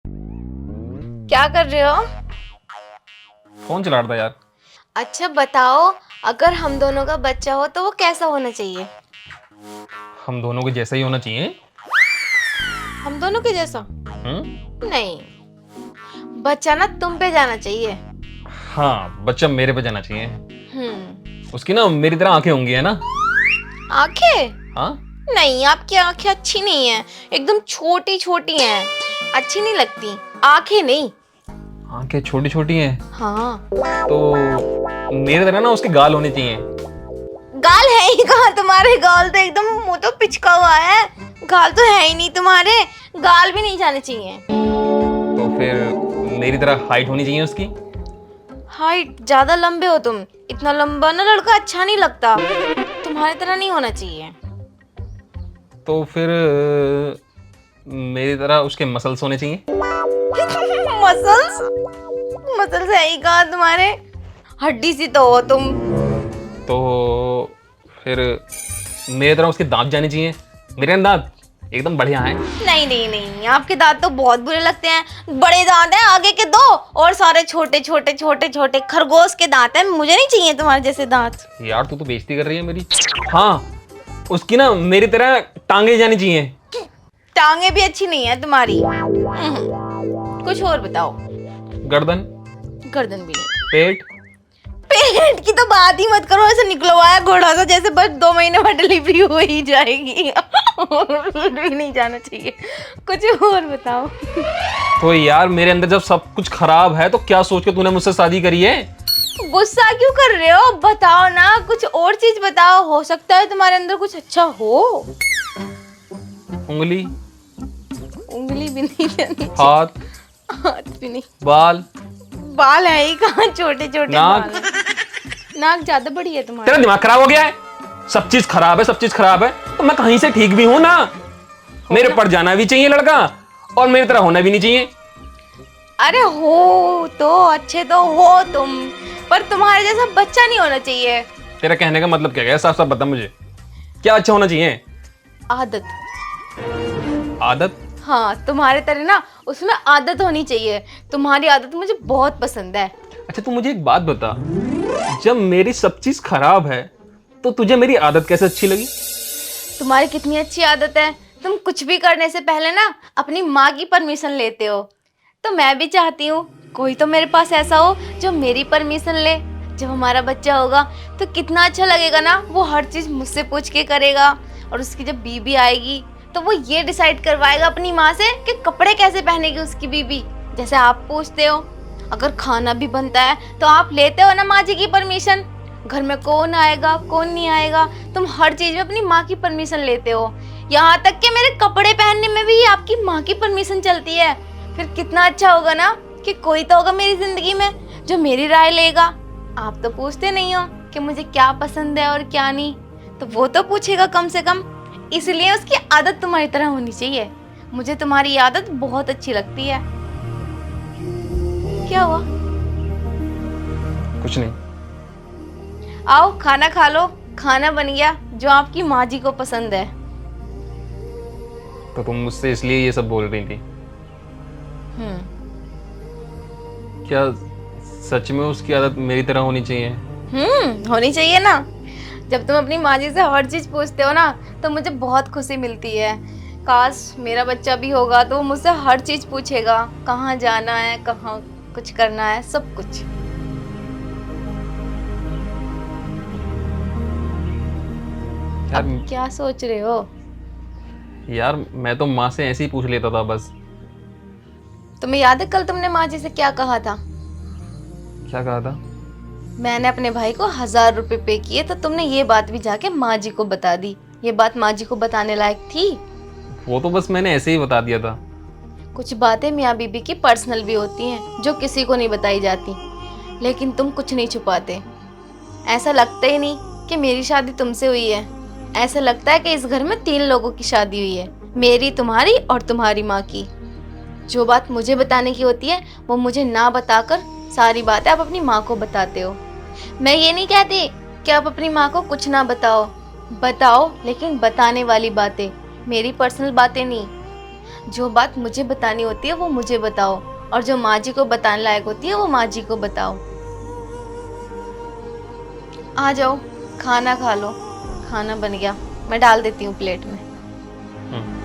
क्या कर रहे हो? फोन चला रहा था यार। अच्छा बताओ, अगर हम दोनों का बच्चा हो तो वो कैसा होना चाहिए? हम दोनों के जैसा ही होना चाहिए। हम दोनों के जैसा? हम्म। नहीं, बच्चा ना तुम पे जाना चाहिए। हाँ, बच्चा मेरे पे जाना चाहिए। हम्म। उसकी ना मेरी तरह आंखें होंगी, है ना? आंखें? हाँ। नहीं, आपकी आंखें अच्छी नहीं है, एकदम छोटी छोटी हैं, अच्छी नहीं लगती। आंखें नहीं। आंखें छोटी छोटी हैं हाँ। तो मेरी तरह ना उसके गाल होने चाहिए। गाल है ही कहाँ तुम्हारे? गाल तो एकदम मुंह तो पिचका हुआ है, गाल तो है ही नहीं तुम्हारे। गाल भी नहीं जाने चाहिए। तो फिर मेरी तरह हाइट होनी चाहिए उसकी। हाइट? ज्यादा लंबे हो तुम, इतना लंबा ना लड़का अच्छा नहीं लगता, तुम्हारी तरह नहीं होना चाहिए। तो फिर मेरी तरह उसके मसल्स होने चाहिए। मसल्स? मसल्स है ही कहाँ तुम्हारे, हड्डी सी तो हो तुम। तो फिर मेरी तरह उसके दांत जाने चाहिए। मेरे दांत एकदम बढ़िया हैं। नहीं नहीं नहीं, आपके दांत तो बहुत बुरे लगते हैं। बड़े दांत हैं आगे के दो, और सारे छोटे छोटे छोटे छोटे खरगोश के दांत हैं। मुझे नहीं चाहिए तुम्हारे जैसे दांत। यार तू तो बेइज्जती कर रही है मेरी। हाँ, उसकी ना मेरी तरह टांगे जानी चाहिए। टांगे भी अच्छी नहीं है तुम्हारी। कुछ और बताओ। गर्दन। गर्दन भी नहीं। पेट। पेट की तो बात ही मत करो, ऐसे निकलवाया घोड़ा सा जैसे बस 2 महीने में डिलीवरी हो ही जाएगी। भी नहीं जाना चाहिए। कुछ और बताओ। तो यार मेरे अंदर जब सब कुछ खराब है तो क्या सोच के तूने मुझसे शादी करी है? गुस्सा क्यों कर रहे हो? बताओ ना, कुछ और चीज बताओ, हो सकता है तुम्हारे अंदर कुछ अच्छा हो। उंगली। उंगली भी नहीं जानी चाहिए। हाथ। हाथ भी नहीं। बाल। बाल है ही कहाँ, छोटे छोटे नाक। बाल हैं। नाक ज्यादा बड़ी है तेरा तुम्हारी। दिमाग खराब हो गया है? सब चीज खराब है, सब चीज खराब है। तो मैं कहीं से ठीक भी हूं ना। मेरे पर जाना भी चाहिए लड़का, और मेरी तरह होना भी नहीं चाहिए। अरे हो तो अच्छे तो हो तुम, पर तुम्हारे जैसा बच्चा नहीं होना चाहिए। तेरा कहने का मतलब क्या है? साफ साफ बता मुझे, क्या अच्छा होना चाहिए? आदत। आदत? हाँ, तुम्हारे तरह ना उसमें आदत होनी चाहिए। तुम्हारी आदत मुझे बहुत पसंद है। अच्छा तू मुझे एक बात बता, जब मेरी सब चीज खराब है तो तुझे मेरी आदत कैसे अच्छी लगी? तुम्हारी कितनी अच्छी आदत है, तुम कुछ भी करने से पहले ना अपनी माँ की परमिशन लेते हो। तो मैं भी चाहती हूँ कोई तो मेरे पास ऐसा हो जो मेरी परमिशन ले। जब हमारा बच्चा होगा तो कितना अच्छा लगेगा ना, वो हर चीज़ मुझसे पूछ के करेगा। और उसकी जब बीबी आएगी तो वो ये डिसाइड करवाएगा अपनी माँ से कि कपड़े कैसे पहनेगी उसकी बीबी, जैसे आप पूछते हो। अगर खाना भी बनता है तो आप लेते हो ना माँ जी की परमिशन। घर में कौन आएगा कौन नहीं आएगा, तुम हर चीज़ में अपनी माँ की परमिशन लेते हो। यहाँ तक कि मेरे कपड़े पहनने में भी आपकी माँ की परमिशन चलती है। फिर कितना अच्छा होगा ना कि कोई तो होगा मेरी जिंदगी में जो मेरी राय लेगा। आप तो पूछते नहीं हो कि मुझे क्या पसंद है और क्या नहीं, तो वो तो पूछेगा कम से कम। इसलिए उसकी आदत तुम्हारी तरह होनी चाहिए। मुझे तुम्हारी आदत बहुत अच्छी लगती है। क्या हुआ? कुछ नहीं। आओ खाना खा लो, खाना बन गया जो आपकी माँ जी को पसंद है। तो तुम मुझसे इसलिए ये सब बोल रही थी? क्या सच में उसकी आदत मेरी तरह होनी चाहिए? होनी चाहिए ना। जब तुम अपनी माँ जी से हर चीज पूछते हो ना तो मुझे बहुत खुशी मिलती है। काश मेरा बच्चा भी होगा तो वो मुझसे हर चीज पूछेगा, कहाँ जाना है, कहाँ कुछ करना है, सब कुछ। यार, अब क्या सोच रहे हो? यार मैं तो माँ से ऐसे ही पूछ लेता था बस। तुम्हें याद है कल तुमने माँ जी से क्या कहा था? क्या कहा था? मैंने अपने भाई को 1000 रुपए पे किए तो तुमने ये बात भी जाके माँ जी को बता दी। ये बात माँ जी को बताने लायक थी? वो तो बस मैंने ऐसे ही बता दिया था। कुछ बातें मियाँ बीबी की पर्सनल भी होती हैं जो किसी को नहीं बताई जाती, लेकिन तुम कुछ नहीं छुपाते। ऐसा लगता ही नहीं कि मेरी शादी तुमसे हुई है। ऐसा लगता है कि इस घर में 3 लोगों की शादी हुई है, मेरी, तुम्हारी और तुम्हारी माँ की। जो बात मुझे बताने की होती है वो मुझे ना बताकर सारी बातें आप अपनी माँ को बताते हो। मैं ये नहीं कहती कि आप अपनी माँ को कुछ ना बताओ, बताओ लेकिन बताने वाली बातें, मेरी पर्सनल बातें नहीं। जो बात मुझे बतानी होती है वो मुझे बताओ, और जो माँ जी को बताने लायक होती है वो माँ जी को बताओ। आ जाओ, खाना खा लो। खाना बन गया, मैं डाल देती हूँ प्लेट में।